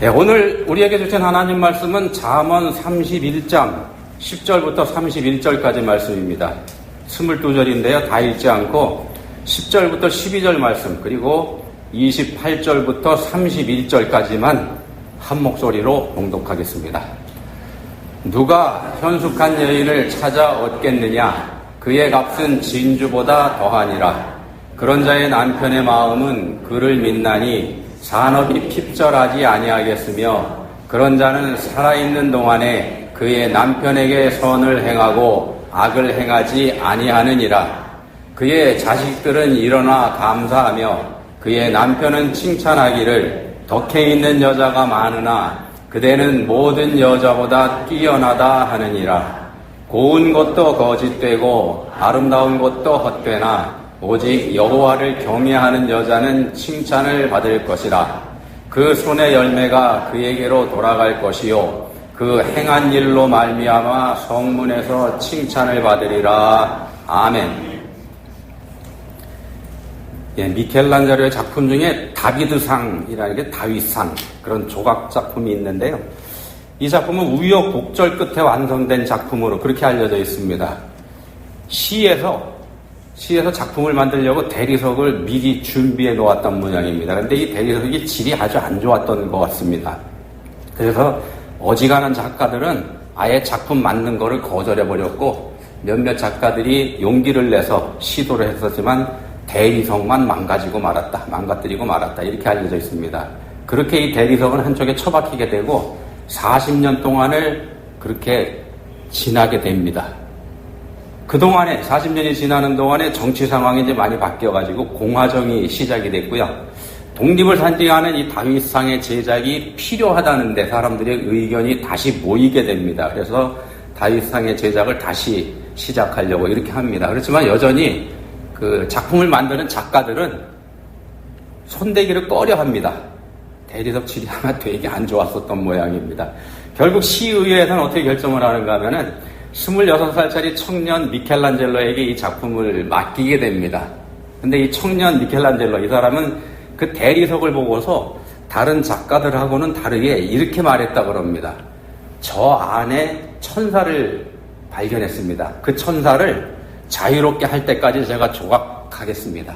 오늘 우리에게 주신 하나님 말씀은 잠언 31장 10절부터 31절까지 말씀입니다. 22절인데요. 다 읽지 않고 10절부터 12절 말씀, 그리고 28절부터 31절까지만 한 목소리로 봉독하겠습니다. 누가 현숙한 여인을 찾아 얻겠느냐? 그의 값은 진주보다 더하니라. 그런 자의 남편의 마음은 그를 믿나니 산업이 핍절하지 아니하겠으며, 그런 자는 살아있는 동안에 그의 남편에게 선을 행하고 악을 행하지 아니하느니라. 그의 자식들은 일어나 감사하며 그의 남편은 칭찬하기를 덕해 있는 여자가 많으나 그대는 모든 여자보다 뛰어나다 하느니라. 고운 것도 거짓되고 아름다운 것도 헛되나 오직 여호와를 경외하는 여자는 칭찬을 받을 것이라. 그 손의 열매가 그에게로 돌아갈 것이요 그 행한 일로 말미암아 성문에서 칭찬을 받으리라. 아멘. 미켈란젤로의 작품 중에 다비드상이라는 게 다윗상, 그런 조각 작품이 있는데요. 이 작품은 우여곡절 끝에 완성된 작품으로 그렇게 알려져 있습니다. 시에서 작품을 만들려고 대리석을 미리 준비해 놓았던 모양입니다. 그런데 이 대리석이 질이 아주 안 좋았던 것 같습니다. 그래서 어지간한 작가들은 아예 작품 만든 거를 거절해 버렸고, 몇몇 작가들이 용기를 내서 시도를 했었지만 대리석만 망가뜨리고 말았다 이렇게 알려져 있습니다. 그렇게 이 대리석은 한쪽에 처박히게 되고 40년 동안을 그렇게 지나게 됩니다. 그동안에 40년이 지나는 동안에 정치 상황이 이제 많이 바뀌어가지고 공화정이 시작이 됐고요. 독립을 상징하는 이 다윗상의 제작이 필요하다는데 사람들의 의견이 다시 모이게 됩니다. 그래서 다윗상의 제작을 다시 시작하려고 이렇게 합니다. 그렇지만 여전히 그 작품을 만드는 작가들은 손대기를 꺼려합니다. 대리석 질이 아마 되게 안 좋았었던 모양입니다. 결국 시의회에서는 어떻게 결정을 하는가 하면은 26살짜리 청년 미켈란젤로에게 이 작품을 맡기게 됩니다. 근데 이 청년 미켈란젤로, 이 사람은 그 대리석을 보고서 다른 작가들하고는 다르게 이렇게 말했다 그럽니다. 저 안에 천사를 발견했습니다. 그 천사를 자유롭게 할 때까지 제가 조각하겠습니다.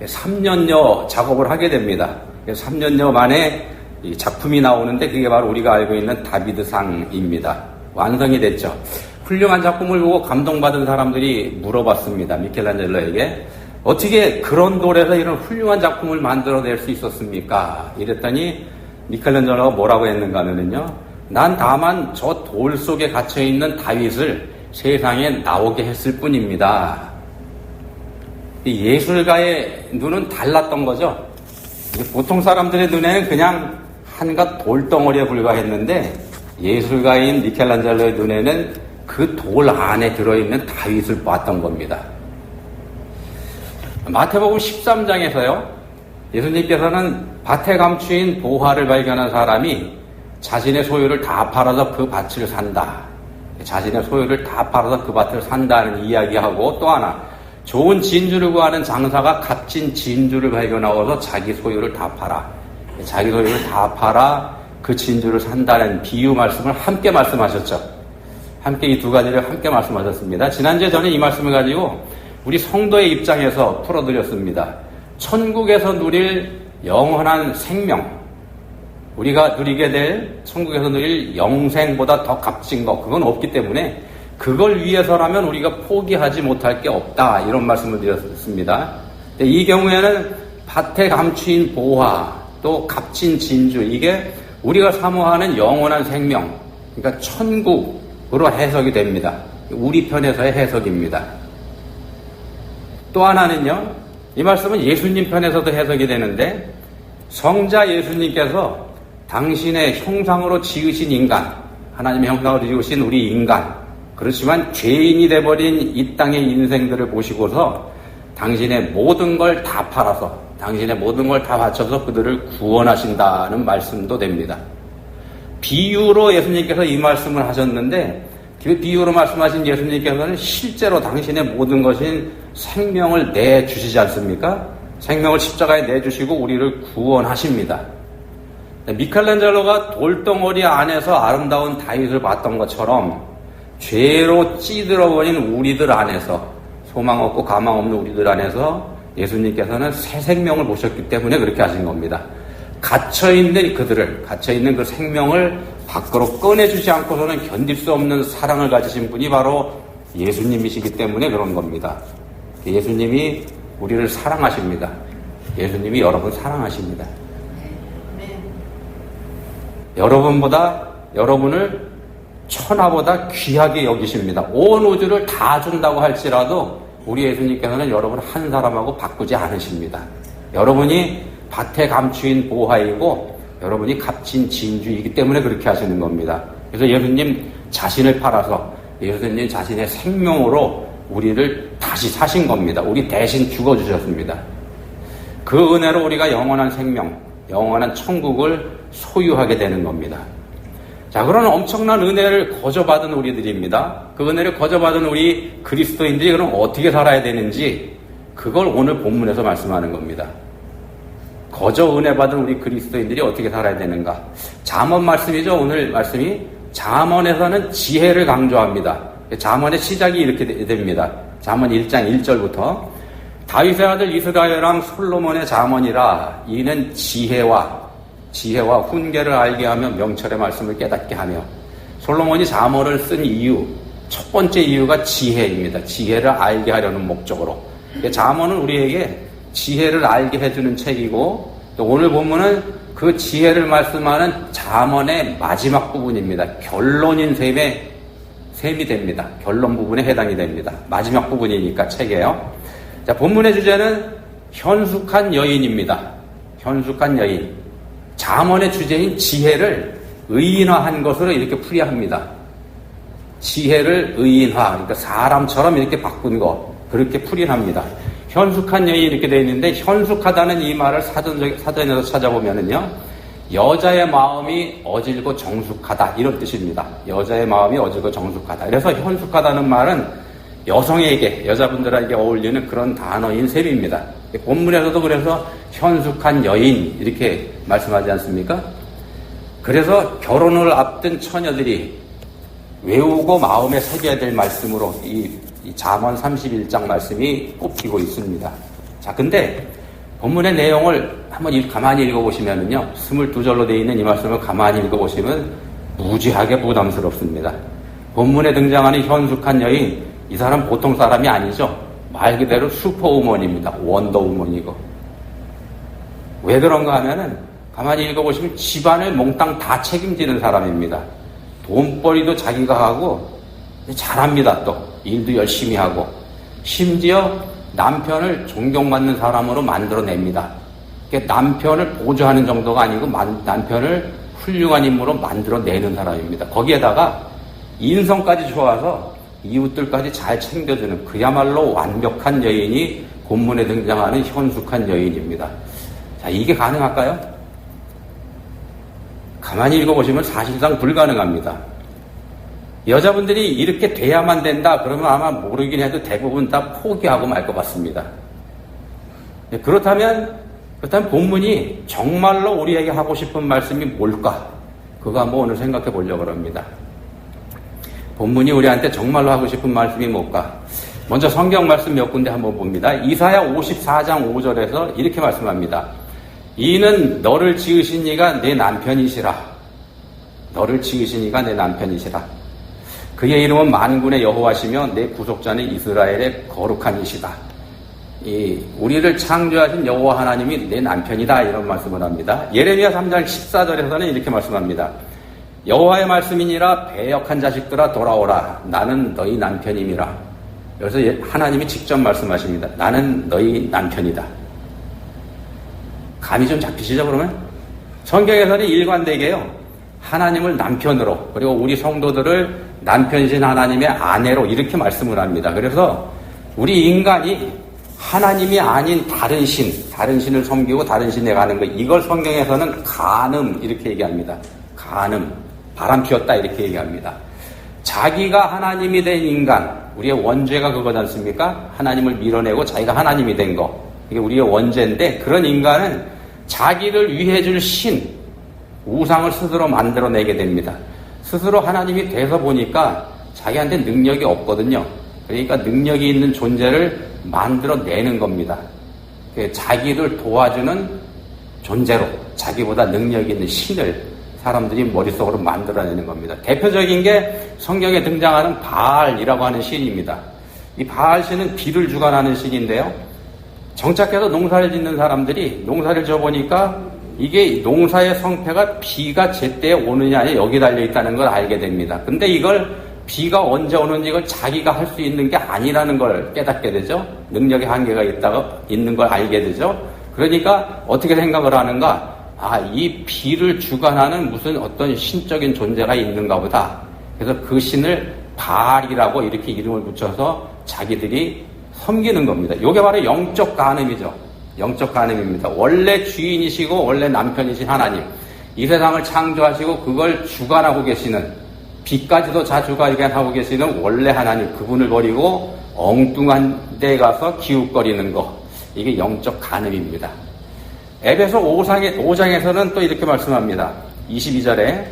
3년여 작업을 하게 됩니다. 3년여 만에 이 작품이 나오는데 그게 바로 우리가 알고 있는 다비드상입니다. 완성이 됐죠. 훌륭한 작품을 보고 감동받은 사람들이 물어봤습니다. 미켈란젤로에게 어떻게 그런 돌에서 이런 훌륭한 작품을 만들어낼 수 있었습니까? 이랬더니 미켈란젤로가 뭐라고 했는가 하면요, 난 다만 저 돌 속에 갇혀있는 다윗을 세상에 나오게 했을 뿐입니다. 이 예술가의 눈은 달랐던 거죠. 보통 사람들의 눈에는 그냥 한갓 돌덩어리에 불과했는데 예술가인 미켈란젤로의 눈에는 그 돌 안에 들어있는 다윗을 봤던 겁니다. 마태복음 13장에서요, 예수님께서는 밭에 감추인 보화를 발견한 사람이 자신의 소유를 다 팔아서 그 밭을 산다. 자신의 소유를 다 팔아서 그 밭을 산다는 이야기하고, 또 하나 좋은 진주를 구하는 장사가 값진 진주를 발견하고서 자기 소유를 다 팔아. 자기 소유를 다 팔아 그 진주를 산다는 비유 말씀을 함께 말씀하셨죠. 함께 이 두 가지를 함께 말씀하셨습니다. 지난주에 저는 이 말씀을 가지고 우리 성도의 입장에서 풀어드렸습니다. 천국에서 누릴 영원한 생명, 우리가 누리게 될 천국에서 누릴 영생보다 더 값진 것, 그건 없기 때문에 그걸 위해서라면 우리가 포기하지 못할 게 없다, 이런 말씀을 드렸습니다. 이 경우에는 밭에 감추인 보화, 또 값진 진주, 이게 우리가 사모하는 영원한 생명, 그러니까 천국으로 해석이 됩니다. 우리 편에서의 해석입니다. 또 하나는요, 이 말씀은 예수님 편에서도 해석이 되는데, 성자 예수님께서 당신의 형상으로 지으신 인간, 하나님의 형상으로 지으신 우리 인간, 그렇지만 죄인이 돼버린 이 땅의 인생들을 보시고서 당신의 모든 걸 다 팔아서, 당신의 모든 걸 다 바쳐서 그들을 구원하신다는 말씀도 됩니다. 비유로 예수님께서 이 말씀을 하셨는데, 그 비유로 말씀하신 예수님께서는 실제로 당신의 모든 것인 생명을 내주시지 않습니까? 생명을 십자가에 내주시고 우리를 구원하십니다. 미켈란젤로가 돌덩어리 안에서 아름다운 다윗을 봤던 것처럼 죄로 찌들어버린 우리들 안에서, 소망 없고 가망 없는 우리들 안에서 예수님께서는 새 생명을 보셨기 때문에 그렇게 하신 겁니다. 갇혀있는 그 생명을 밖으로 꺼내주지 않고서는 견딜 수 없는 사랑을 가지신 분이 바로 예수님이시기 때문에 그런 겁니다. 예수님이 우리를 사랑하십니다. 예수님이 여러분 사랑하십니다. 여러분을 천하보다 귀하게 여기십니다. 온 우주를 다 준다고 할지라도 우리 예수님께서는 여러분 한 사람하고 바꾸지 않으십니다. 여러분이 밭에 감추인 보화이고 여러분이 값진 진주이기 때문에 그렇게 하시는 겁니다. 그래서 예수님 자신을 팔아서 예수님 자신의 생명으로 우리를 다시 사신 겁니다. 우리 대신 죽어주셨습니다. 그 은혜로 우리가 영원한 생명, 영원한 천국을 소유하게 되는 겁니다. 자, 그런 엄청난 은혜를 거저받은 우리들입니다. 그 은혜를 거저받은 우리 그리스도인들이 그럼 어떻게 살아야 되는지 그걸 오늘 본문에서 말씀하는 겁니다. 거저 은혜 받은 우리 그리스도인들이 어떻게 살아야 되는가? 잠언 말씀이죠. 오늘 말씀이 잠언에서는 지혜를 강조합니다. 잠언의 시작이 이렇게 됩니다. 잠언 1장 1절부터 다윗의 아들 이스라엘 왕 솔로몬의 잠언이라 이는 지혜와 훈계를 알게 하며 명철의 말씀을 깨닫게 하며. 솔로몬이 잠언을 쓴 이유, 첫 번째 이유가 지혜입니다. 지혜를 알게 하려는 목적으로. 잠언은 우리에게 지혜를 알게 해주는 책이고, 또 오늘 본문은 그 지혜를 말씀하는 잠언의 마지막 부분입니다. 결론인 셈이 됩니다. 결론 부분에 해당이 됩니다. 마지막 부분이니까 책이에요. 자, 본문의 주제는 현숙한 여인입니다. 현숙한 여인. 잠언의 주제인 지혜를 의인화한 것으로 이렇게 풀이합니다. 지혜를 의인화, 그러니까 사람처럼 이렇게 바꾼 것, 그렇게 풀이합니다. 현숙한 여인 이렇게 되어 있는데, 현숙하다는 이 말을 사전에서 찾아보면은요, 여자의 마음이 어질고 정숙하다, 이런 뜻입니다. 여자의 마음이 어질고 정숙하다. 그래서 현숙하다는 말은 여자분들에게 어울리는 그런 단어인 셈입니다. 본문에서도 그래서 현숙한 여인 이렇게 말씀하지 않습니까? 그래서 결혼을 앞둔 처녀들이 외우고 마음에 새겨야 될 말씀으로 이 잠언 31장 말씀이 꼽히고 있습니다. 자, 근데 본문의 내용을 한번 가만히 읽어보시면은요, 22절로 되어 있는 이 말씀을 가만히 읽어보시면 무지하게 부담스럽습니다. 본문에 등장하는 현숙한 여인, 이 사람 보통 사람이 아니죠. 말 그대로 슈퍼우먼입니다. 원더우먼이고. 왜 그런가 하면은 가만히 읽어보시면 집안을 몽땅 다 책임지는 사람입니다. 돈벌이도 자기가 하고 잘합니다. 또 일도 열심히 하고 심지어 남편을 존경받는 사람으로 만들어냅니다. 남편을 보조하는 정도가 아니고 남편을 훌륭한 인물로 만들어내는 사람입니다. 거기에다가 인성까지 좋아서 이웃들까지 잘 챙겨주는 그야말로 완벽한 여인이 본문에 등장하는 현숙한 여인입니다. 자, 이게 가능할까요? 가만히 읽어보시면 사실상 불가능합니다. 여자분들이 이렇게 돼야만 된다 그러면 아마 모르긴 해도 대부분 다 포기하고 말 것 같습니다. 그렇다면 본문이 정말로 우리에게 하고 싶은 말씀이 뭘까? 그거 한번 오늘 생각해 보려고 합니다. 본문이 우리한테 정말로 하고 싶은 말씀이 뭘까? 먼저 성경 말씀 몇 군데 한번 봅니다. 이사야 54장 5절에서 이렇게 말씀합니다. 이는 너를 지으신 이가 내 남편이시라. 너를 지으신 이가 내 남편이시라. 그의 이름은 만군의 여호와시며 내 구속자는 이스라엘의 거룩한 이시다. 우리를 창조하신 여호와 하나님이 내 남편이다, 이런 말씀을 합니다. 예레미야 3장 14절에서는 이렇게 말씀합니다. 여호와의 말씀이니라 배역한 자식들아 돌아오라. 나는 너희 남편임이라. 여기서 하나님이 직접 말씀하십니다. 나는 너희 남편이다. 감이 좀 잡히시죠, 그러면? 성경에서는 일관되게요, 하나님을 남편으로, 그리고 우리 성도들을 남편이신 하나님의 아내로 이렇게 말씀을 합니다. 그래서 우리 인간이 하나님이 아닌 다른 신을 섬기고 다른 신에 가는 것, 이걸 성경에서는 간음 이렇게 얘기합니다. 간음, 바람 피웠다 이렇게 얘기합니다. 자기가 하나님이 된 인간, 우리의 원죄가 그거지 않습니까? 하나님을 밀어내고 자기가 하나님이 된 거, 이게 우리의 원죄인데, 그런 인간은 자기를 위해 줄 신, 우상을 스스로 만들어내게 됩니다. 스스로 하나님이 돼서 보니까 자기한테 능력이 없거든요. 그러니까 능력이 있는 존재를 만들어내는 겁니다. 자기를 도와주는 존재로 자기보다 능력이 있는 신을 사람들이 머릿속으로 만들어내는 겁니다. 대표적인 게 성경에 등장하는 바알이라고 하는 신입니다. 이 바알 신은 비를 주관하는 신인데요. 정착해서 농사를 짓는 사람들이 농사를 지어보니까 이게 농사의 성패가 비가 제때에 오느냐 아니냐 여기 달려있다는 걸 알게 됩니다. 근데 이걸 비가 언제 오는지 이걸 자기가 할 수 있는 게 아니라는 걸 깨닫게 되죠. 능력의 한계가 있는 걸 알게 되죠. 그러니까 어떻게 생각을 하는가? 이 비를 주관하는 무슨 어떤 신적인 존재가 있는가 보다. 그래서 그 신을 바알이라고 이렇게 이름을 붙여서 자기들이 섬기는 겁니다. 이게 바로 영적 간음이죠. 영적 간음입니다. 원래 주인이시고 원래 남편이신 하나님, 이 세상을 창조하시고 그걸 주관하고 계시는, 비까지도 자주관하고 계시는 원래 하나님, 그분을 버리고 엉뚱한 데 가서 기웃거리는 거, 이게 영적 간음입니다. 에베소 5장에서는 또 이렇게 말씀합니다. 22절에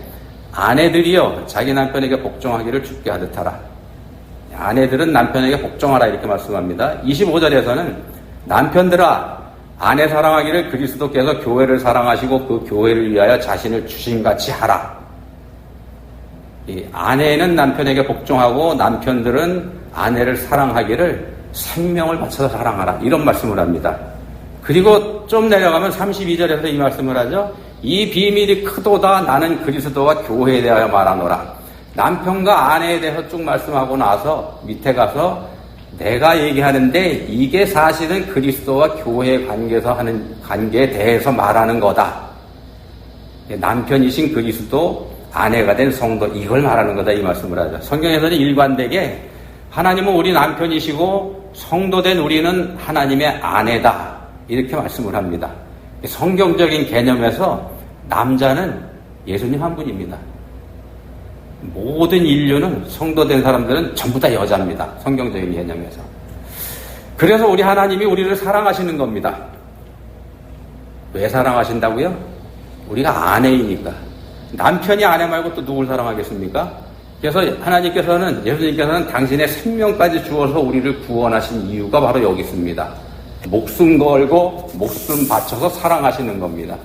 아내들이여 자기 남편에게 복종하기를 주께 하듯 하라. 아내들은 남편에게 복종하라 이렇게 말씀합니다. 25절에서는 남편들아 아내 사랑하기를 그리스도께서 교회를 사랑하시고 그 교회를 위하여 자신을 주신같이 하라. 이 아내는 남편에게 복종하고 남편들은 아내를 사랑하기를 생명을 바쳐서 사랑하라 이런 말씀을 합니다. 그리고 좀 내려가면 32절에서 이 말씀을 하죠. 이 비밀이 크도다 나는 그리스도와 교회에 대하여 말하노라. 남편과 아내에 대해서 쭉 말씀하고 나서 밑에 가서 내가 얘기하는데 이게 사실은 그리스도와 교회의 관계에서 하는 관계에 대해서 말하는 거다. 남편이신 그리스도, 아내가 된 성도, 이걸 말하는 거다 이 말씀을 하죠. 성경에서는 일관되게 하나님은 우리 남편이시고 성도된 우리는 하나님의 아내다 이렇게 말씀을 합니다. 성경적인 개념에서 남자는 예수님 한 분입니다. 모든 인류는 성도된 사람들은 전부 다 여자입니다. 성경적인 개념에서. 그래서 우리 하나님이 우리를 사랑하시는 겁니다. 왜 사랑하신다고요? 우리가 아내이니까. 남편이 아내 말고 또 누굴 사랑하겠습니까? 그래서 하나님께서는, 예수님께서는 당신의 생명까지 주어서 우리를 구원하신 이유가 바로 여기 있습니다. 목숨 걸고 목숨 바쳐서 사랑하시는 겁니다.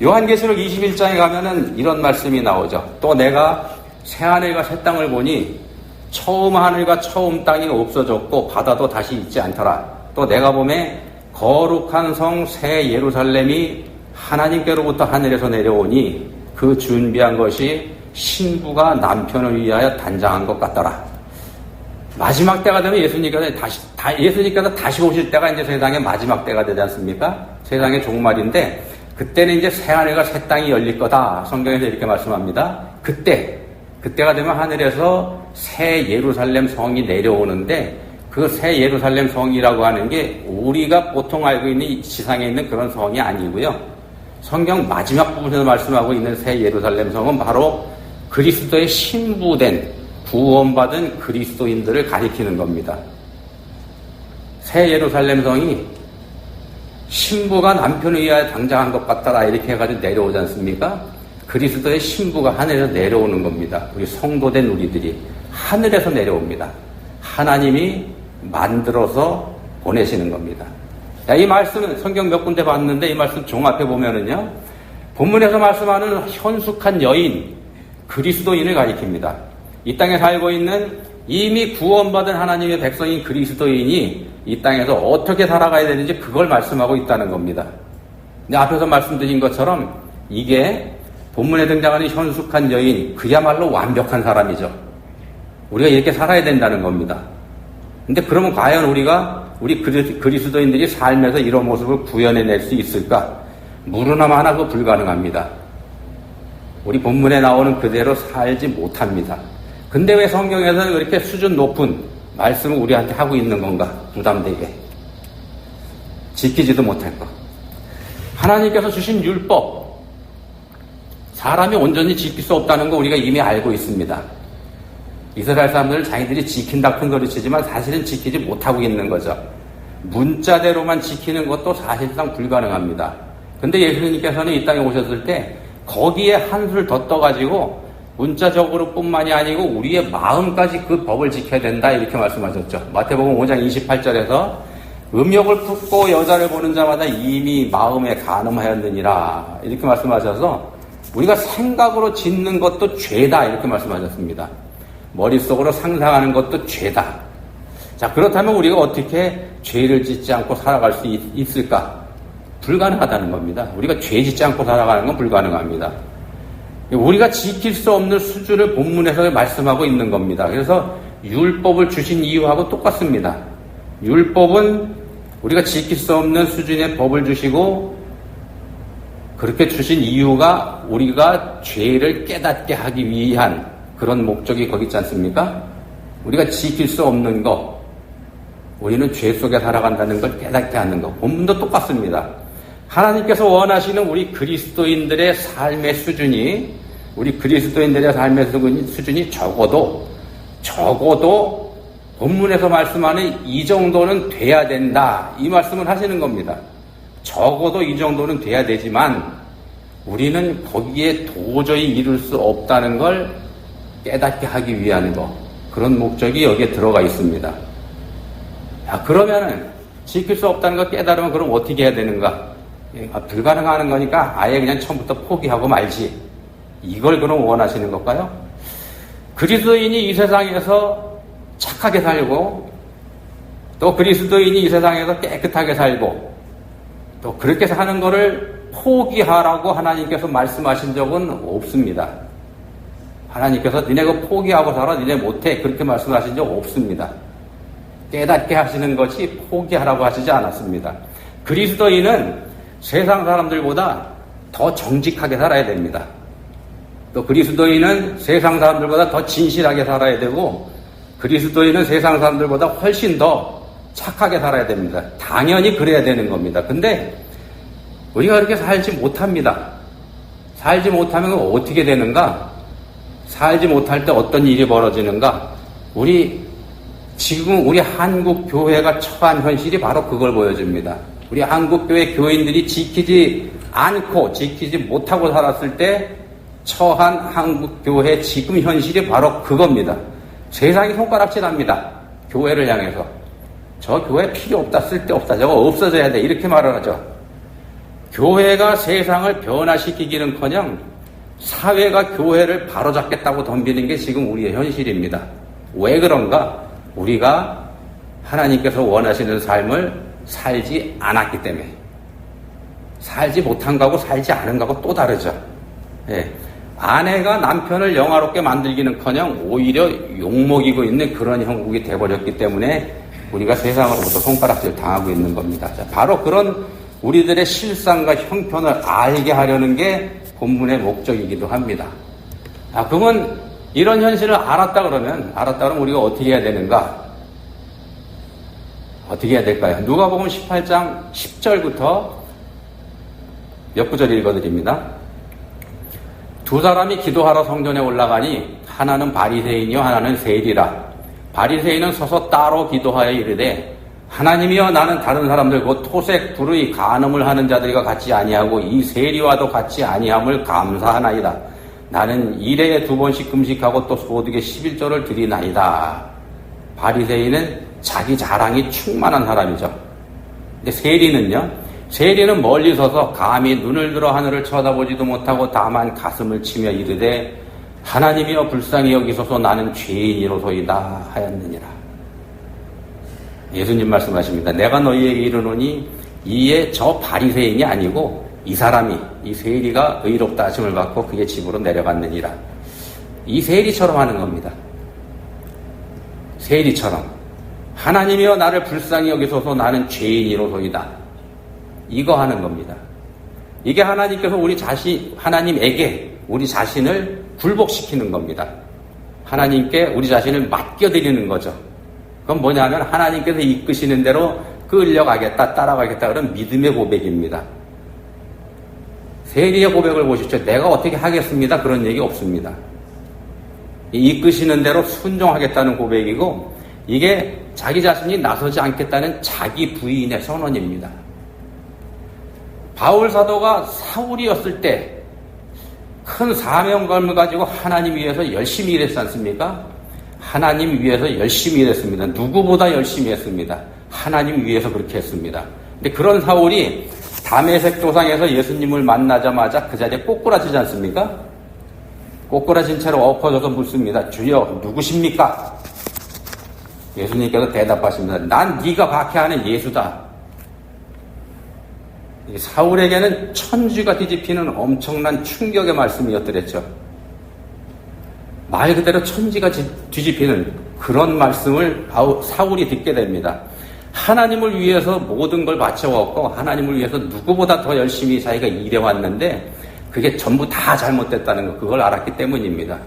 요한계시록 21장에 가면은 이런 말씀이 나오죠. 또 내가 새 하늘과 새 땅을 보니 처음 하늘과 처음 땅이 없어졌고 바다도 다시 있지 않더라. 또 내가 보매 거룩한 성 새 예루살렘이 하나님께로부터 하늘에서 내려오니 그 준비한 것이 신부가 남편을 위하여 단장한 것 같더라. 마지막 때가 되면 예수님께서 다시 오실 때가 이제 세상의 마지막 때가 되지 않습니까? 세상의 종말인데 그때는 이제 새 하늘과 새 땅이 열릴 거다. 성경에서 이렇게 말씀합니다. 그때가 되면 하늘에서 새 예루살렘 성이 내려오는데 그 새 예루살렘 성이라고 하는 게 우리가 보통 알고 있는 이 지상에 있는 그런 성이 아니고요. 성경 마지막 부분에서 말씀하고 있는 새 예루살렘 성은 바로 그리스도의 신부된 구원받은 그리스도인들을 가리키는 겁니다. 새 예루살렘 성이 신부가 남편을 위하여 당장한 것 같더라 이렇게 해가지고 내려오지 않습니까? 그리스도의 신부가 하늘에서 내려오는 겁니다. 우리 성도된 우리들이 하늘에서 내려옵니다. 하나님이 만들어서 보내시는 겁니다. 이 말씀은 성경 몇 군데 봤는데 이 말씀 종합해 보면은요, 본문에서 말씀하는 현숙한 여인, 그리스도인을 가리킵니다. 이 땅에 살고 있는 이미 구원받은 하나님의 백성인 그리스도인이 이 땅에서 어떻게 살아가야 되는지 그걸 말씀하고 있다는 겁니다. 근데 앞에서 말씀드린 것처럼 이게 본문에 등장하는 현숙한 여인, 그야말로 완벽한 사람이죠. 우리가 이렇게 살아야 된다는 겁니다. 근데 그러면 과연 우리 그리스도인들이 삶에서 이런 모습을 구현해낼 수 있을까? 무르나마 하나도 불가능합니다. 우리 본문에 나오는 그대로 살지 못합니다. 근데 왜 성경에서는 그렇게 수준 높은 말씀을 우리한테 하고 있는 건가? 부담되게. 지키지도 못할 것. 하나님께서 주신 율법, 사람이 온전히 지킬 수 없다는 거 우리가 이미 알고 있습니다. 이스라엘 사람들은 자기들이 지킨다 큰 소리치지만 사실은 지키지 못하고 있는 거죠. 문자대로만 지키는 것도 사실상 불가능합니다. 근데 예수님께서는 이 땅에 오셨을 때 거기에 한술 더 떠가지고 문자적으로 뿐만이 아니고 우리의 마음까지 그 법을 지켜야 된다 이렇게 말씀하셨죠. 마태복음 5장 28절에서 음욕을 품고 여자를 보는 자마다 이미 마음에 간음하였느니라 이렇게 말씀하셔서 우리가 생각으로 짓는 것도 죄다 이렇게 말씀하셨습니다. 머릿속으로 상상하는 것도 죄다. 자, 그렇다면 우리가 어떻게 죄를 짓지 않고 살아갈 수 있을까? 불가능하다는 겁니다. 우리가 죄 짓지 않고 살아가는 건 불가능합니다. 우리가 지킬 수 없는 수준을 본문에서 말씀하고 있는 겁니다. 그래서 율법을 주신 이유하고 똑같습니다. 율법은 우리가 지킬 수 없는 수준의 법을 주시고 그렇게 주신 이유가 우리가 죄를 깨닫게 하기 위한 그런 목적이 거기 있지 않습니까? 우리가 지킬 수 없는 것, 우리는 죄 속에 살아간다는 걸 깨닫게 하는 것. 본문도 똑같습니다. 하나님께서 원하시는 우리 그리스도인들의 삶의 수준이 적어도 본문에서 말씀하는 이 정도는 돼야 된다. 이 말씀을 하시는 겁니다. 적어도 이 정도는 돼야 되지만 우리는 거기에 도저히 이룰 수 없다는 걸 깨닫게 하기 위한 것. 그런 목적이 여기에 들어가 있습니다. 야, 그러면은 지킬 수 없다는 걸 깨달으면 그럼 어떻게 해야 되는가? 불가능하는 거니까 아예 그냥 처음부터 포기하고 말지. 이걸 그럼 원하시는 걸까요? 그리스도인이 이 세상에서 착하게 살고 또 그리스도인이 이 세상에서 깨끗하게 살고 또 그렇게 사는 거를 포기하라고 하나님께서 말씀하신 적은 없습니다. 하나님께서 니네 그거 포기하고 살아, 니네 못해 그렇게 말씀하신 적 없습니다. 깨닫게 하시는 것이 포기하라고 하시지 않았습니다. 그리스도인은 세상 사람들보다 더 정직하게 살아야 됩니다. 또 그리스도인은 세상 사람들보다 더 진실하게 살아야 되고 그리스도인은 세상 사람들보다 훨씬 더 착하게 살아야 됩니다. 당연히 그래야 되는 겁니다. 근데 우리가 그렇게 살지 못합니다. 살지 못하면 어떻게 되는가? 살지 못할 때 어떤 일이 벌어지는가? 지금 우리 한국 교회가 처한 현실이 바로 그걸 보여줍니다. 우리 한국 교회 교인들이 지키지 않고 지키지 못하고 살았을 때 처한 한국 교회 지금 현실이 바로 그겁니다. 세상이 손가락질합니다. 교회를 향해서. 저 교회 필요 없다, 쓸데없다, 저거 없어져야 돼 이렇게 말을 하죠. 교회가 세상을 변화시키기는커녕 사회가 교회를 바로잡겠다고 덤비는 게 지금 우리의 현실입니다. 왜 그런가? 우리가 하나님께서 원하시는 삶을 살지 않았기 때문에. 살지 못한 거하고 살지 않은 거하고 또 다르죠. 예. 아내가 남편을 영화롭게 만들기는커녕 오히려 욕먹이고 있는 그런 형국이 돼버렸기 때문에 우리가 세상으로부터 손가락질 당하고 있는 겁니다. 자, 바로 그런 우리들의 실상과 형편을 알게 하려는 게 본문의 목적이기도 합니다. 그러면 이런 현실을 알았다 그러면 우리가 어떻게 해야 되는가? 어떻게 해야 될까요? 누가복음 18장 10절부터 몇 구절 읽어드립니다. 두 사람이 기도하러 성전에 올라가니 하나는 바리새인이요 하나는 세리라. 바리새인은 서서 따로 기도하여 이르되 하나님이여 나는 다른 사람들 곧 토색 불의 간음을 하는 자들과 같이 아니하고 이 세리와도 같이 아니함을 감사하나이다. 나는 일에 2번씩 금식하고 또 소득의 11조를 드리나이다. 바리새인은 자기 자랑이 충만한 사람이죠. 근데 세리는 멀리 서서 감히 눈을 들어 하늘을 쳐다보지도 못하고 다만 가슴을 치며 이르되 하나님이여 불쌍히 여기소서 나는 죄인이로소이다 하였느니라. 예수님 말씀하십니다. 내가 너희에게 이르노니 이에 저 바리새인이 아니고 이 사람이 이 세리가 의롭다 하심을 받고 그의 집으로 내려갔느니라. 이 세리처럼 하는 겁니다. 세리처럼 하나님이여 나를 불쌍히 여기소서 나는 죄인이로소이다. 이거 하는 겁니다. 이게 하나님께서 하나님에게 우리 자신을 굴복시키는 겁니다. 하나님께 우리 자신을 맡겨드리는 거죠. 그건 뭐냐면 하나님께서 이끄시는 대로 끌려가겠다, 따라가겠다 그런 믿음의 고백입니다. 세리의 고백을 보십시오. 내가 어떻게 하겠습니다. 그런 얘기 없습니다. 이끄시는 대로 순종하겠다는 고백이고 이게 자기 자신이 나서지 않겠다는 자기 부인의 선언입니다. 바울 사도가 사울이었을 때 큰 사명감을 가지고 하나님 위해서 열심히 일했지 않습니까? 하나님 위해서 열심히 일했습니다. 누구보다 열심히 했습니다. 하나님 위해서 그렇게 했습니다. 근데 그런 사울이 다메섹 도상에서 예수님을 만나자마자 그 자리에 꼬꾸라지지 않습니까? 꼬꾸라진 채로 엎어져서 묻습니다. 주여 누구십니까? 예수님께서 대답하십니다. 난 네가 박해하는 예수다. 사울에게는 천지가 뒤집히는 엄청난 충격의 말씀이었더랬죠. 말 그대로 천지가 뒤집히는 그런 말씀을 사울이 듣게 됩니다. 하나님을 위해서 모든 걸 바쳐왔고 하나님을 위해서 누구보다 더 열심히 자기가 일해왔는데 그게 전부 다 잘못됐다는 거, 그걸 알았기 때문입니다.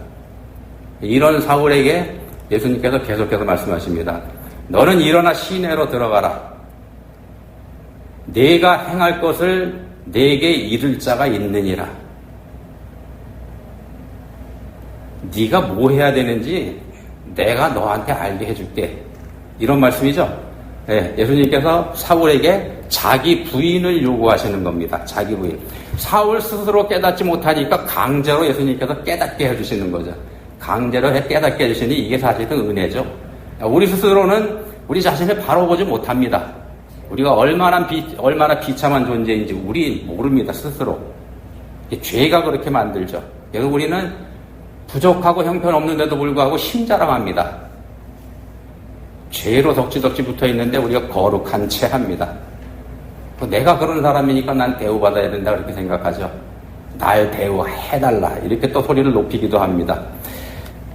이런 사울에게 예수님께서 계속해서 말씀하십니다. 너는 일어나 시내로 들어가라. 내가 행할 것을 내게 이를 자가 있느니라. 네가 뭐 해야 되는지 내가 너한테 알게 해줄게. 이런 말씀이죠. 네, 예수님께서 사울에게 자기 부인을 요구하시는 겁니다. 자기 부인. 사울 스스로 깨닫지 못하니까 강제로 예수님께서 깨닫게 해주시는 거죠. 강제로 깨닫게 해주시니 이게 사실은 은혜죠. 우리 스스로는 우리 자신을 바로 보지 못합니다. 우리가 얼마나 비참한 존재인지 우리 모릅니다, 스스로. 죄가 그렇게 만들죠. 그래서 우리는 부족하고 형편없는데도 불구하고 힘자랑합니다. 죄로 덕지덕지 붙어 있는데 우리가 거룩한 채 합니다. 내가 그런 사람이니까 난 대우받아야 된다 그렇게 생각하죠. 날 대우해달라 이렇게 또 소리를 높이기도 합니다.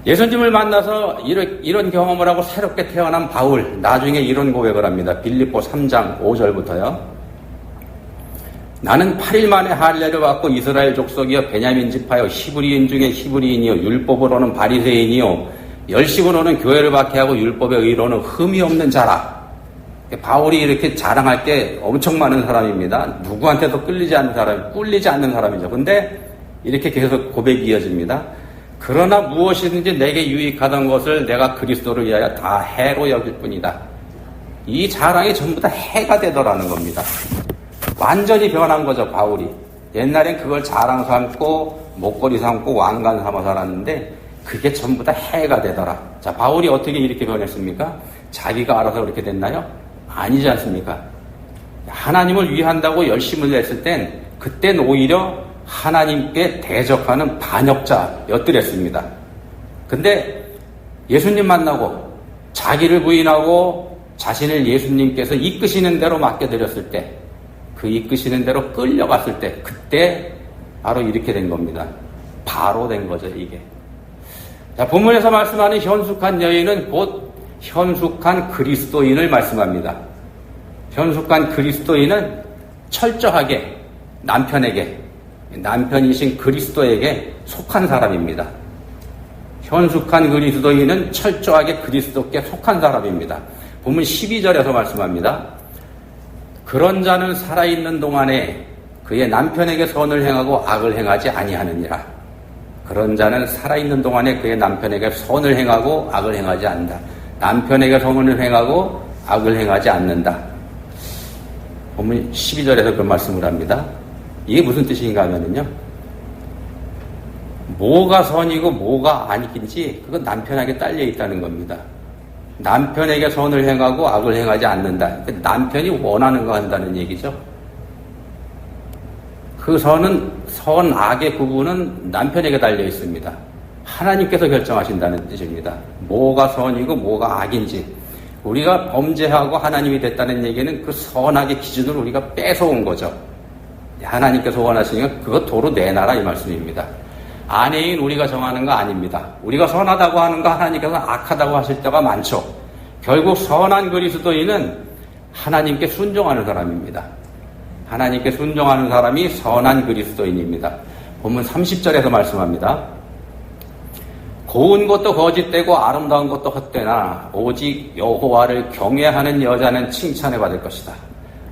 예수님을 만나서 이런 경험을 하고 새롭게 태어난 바울, 나중에 이런 고백을 합니다. 빌립보 3장 5절부터요. 나는 8일 만에 할례를 받고 이스라엘 족속이여 베냐민 지파여 히브리인 중에 히브리인이요 율법으로는 바리새인이요 열심으로는 교회를 박해하고 율법의 의로는 흠이 없는 자라. 바울이 이렇게 자랑할 게 엄청 많은 사람입니다. 누구한테도 꿀리지 않는 사람이죠. 근데 이렇게 계속 고백이 이어집니다. 그러나 무엇이든지 내게 유익하던 것을 내가 그리스도를 위하여 다 해로 여길 뿐이다. 이 자랑이 전부 다 해가 되더라는 겁니다. 완전히 변한 거죠, 바울이. 옛날엔 그걸 자랑 삼고 목걸이 삼고 왕관 삼아 살았는데 그게 전부 다 해가 되더라. 자, 바울이 어떻게 이렇게 변했습니까? 자기가 알아서 그렇게 됐나요? 아니지 않습니까? 하나님을 위한다고 열심을 냈을 땐 그땐 오히려 하나님께 대적하는 반역자였더랬습니다. 근데 예수님 만나고 자기를 부인하고 자신을 예수님께서 이끄시는 대로 맡겨드렸을 때, 그 이끄시는 대로 끌려갔을 때, 그때 바로 이렇게 된 겁니다. 바로 된 거죠, 이게. 자, 본문에서 말씀하는 현숙한 여인은 곧 현숙한 그리스도인을 말씀합니다. 현숙한 그리스도인은 철저하게 남편이신 그리스도에게 속한 사람입니다. 현숙한 그리스도인은 철저하게 그리스도께 속한 사람입니다. 본문 12절에서 말씀합니다. 그런 자는 살아있는 동안에 그의 남편에게 선을 행하고 악을 행하지 아니하느니라. 그런 자는 살아있는 동안에 그의 남편에게 선을 행하고 악을 행하지 않는다. 남편에게 선을 행하고 악을 행하지 않는다. 본문 12절에서 그런 말씀을 합니다. 이게 무슨 뜻인가 하면요. 뭐가 선이고 뭐가 아니긴지 그건 남편에게 딸려 있다는 겁니다. 남편에게 선을 행하고 악을 행하지 않는다. 남편이 원하는 거 한다는 얘기죠. 그 선, 악의 구분은 남편에게 달려 있습니다. 하나님께서 결정하신다는 뜻입니다. 뭐가 선이고 뭐가 악인지. 우리가 범죄하고 하나님이 됐다는 얘기는 그 선악의 기준을 우리가 뺏어온 거죠. 하나님께서 원하시니까 그것 도로 내놔라 이 말씀입니다. 아내인 우리가 정하는 거 아닙니다. 우리가 선하다고 하는 거 하나님께서 악하다고 하실 때가 많죠. 결국 선한 그리스도인은 하나님께 순종하는 사람입니다. 하나님께 순종하는 사람이 선한 그리스도인입니다. 본문 30절에서 말씀합니다. 고운 것도 거짓되고 아름다운 것도 헛되나 오직 여호와를 경외하는 여자는 칭찬을 받을 것이다.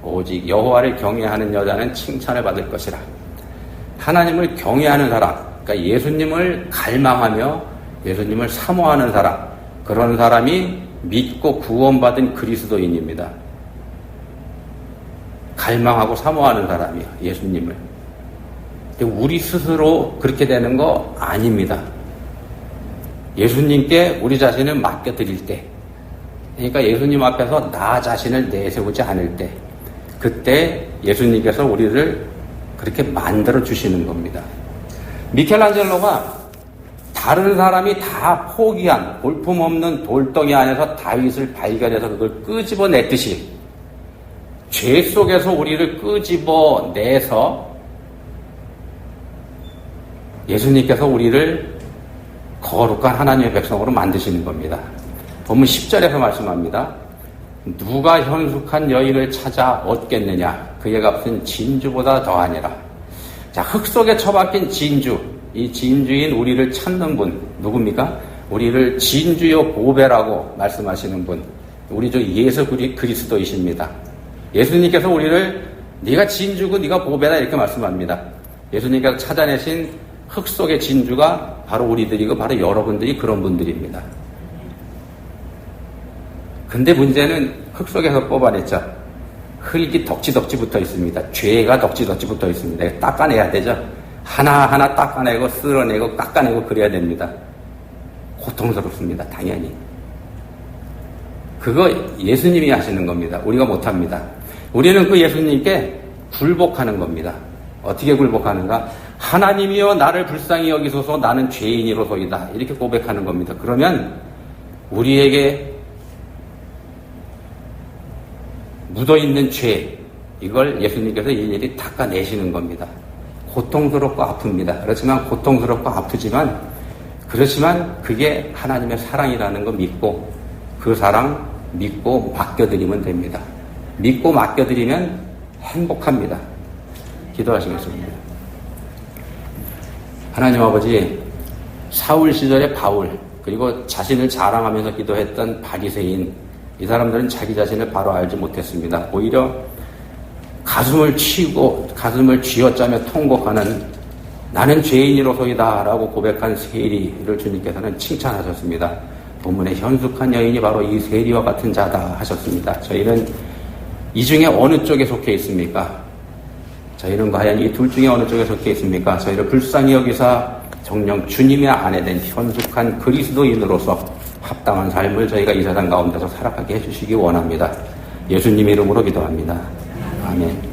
오직 여호와를 경외하는 여자는 칭찬을 받을 것이라. 하나님을 경외하는 사람, 그러니까 예수님을 갈망하며 예수님을 사모하는 사람, 그런 사람이 믿고 구원받은 그리스도인입니다. 갈망하고 사모하는 사람이요, 예수님을. 근데 우리 스스로 그렇게 되는 거 아닙니다. 예수님께 우리 자신을 맡겨드릴 때, 그러니까 예수님 앞에서 나 자신을 내세우지 않을 때, 그때 예수님께서 우리를 그렇게 만들어 주시는 겁니다. 미켈란젤로가 다른 사람이 다 포기한 볼품없는 돌덩이 안에서 다윗을 발견해서 그걸 끄집어냈듯이 죄 속에서 우리를 끄집어내서 예수님께서 우리를 거룩한 하나님의 백성으로 만드시는 겁니다. 본문 10절에서 말씀합니다. 누가 현숙한 여인을 찾아 얻겠느냐? 그의 값은 진주보다 더하니라. 자, 흙 속에 처박힌 진주, 이 진주인 우리를 찾는 분 누굽니까? 우리를 진주요 보배라고 말씀하시는 분, 우리 주 예수 그리스도이십니다. 예수님께서 우리를 네가 진주고 네가 보배다 이렇게 말씀합니다. 예수님께서 찾아내신 흙 속의 진주가 바로 우리들이고 바로 여러분들이 그런 분들입니다. 근데 문제는 흙 속에서 뽑아냈죠. 흙이 덕지덕지 붙어 있습니다. 죄가 덕지덕지 붙어 있습니다. 닦아내야 되죠. 하나하나 닦아내고 쓸어내고 깎아내고 그래야 됩니다. 고통스럽습니다. 당연히. 그거 예수님이 하시는 겁니다. 우리가 못합니다. 우리는 그 예수님께 굴복하는 겁니다. 어떻게 굴복하는가? 하나님이여 나를 불쌍히 여기소서 나는 죄인이로소이다. 이렇게 고백하는 겁니다. 그러면 우리에게 묻어있는 죄, 이걸 예수님께서 일일이 닦아내시는 겁니다. 고통스럽고 아픕니다. 그렇지만 그게 하나님의 사랑이라는 거 믿고 그 사랑 믿고 맡겨드리면 됩니다. 믿고 맡겨드리면 행복합니다. 기도하시겠습니다. 하나님 아버지, 사울 시절의 바울, 그리고 자신을 자랑하면서 기도했던 바리새인, 이 사람들은 자기 자신을 바로 알지 못했습니다. 오히려 가슴을 쥐어짜며 통곡하는 나는 죄인이로소이다 라고 고백한 세리를 주님께서는 칭찬하셨습니다. 본문의 현숙한 여인이 바로 이 세리와 같은 자다 하셨습니다. 저희는 이 중에 어느 쪽에 속해 있습니까? 저희는 과연 이 둘 중에 어느 쪽에 속해 있습니까? 저희를 불쌍히 여기사 정녕 주님의 아내 된 현숙한 그리스도인으로서 합당한 삶을 저희가 이 세상 가운데서 살아가게 해주시기 원합니다. 예수님 이름으로 기도합니다. 아멘.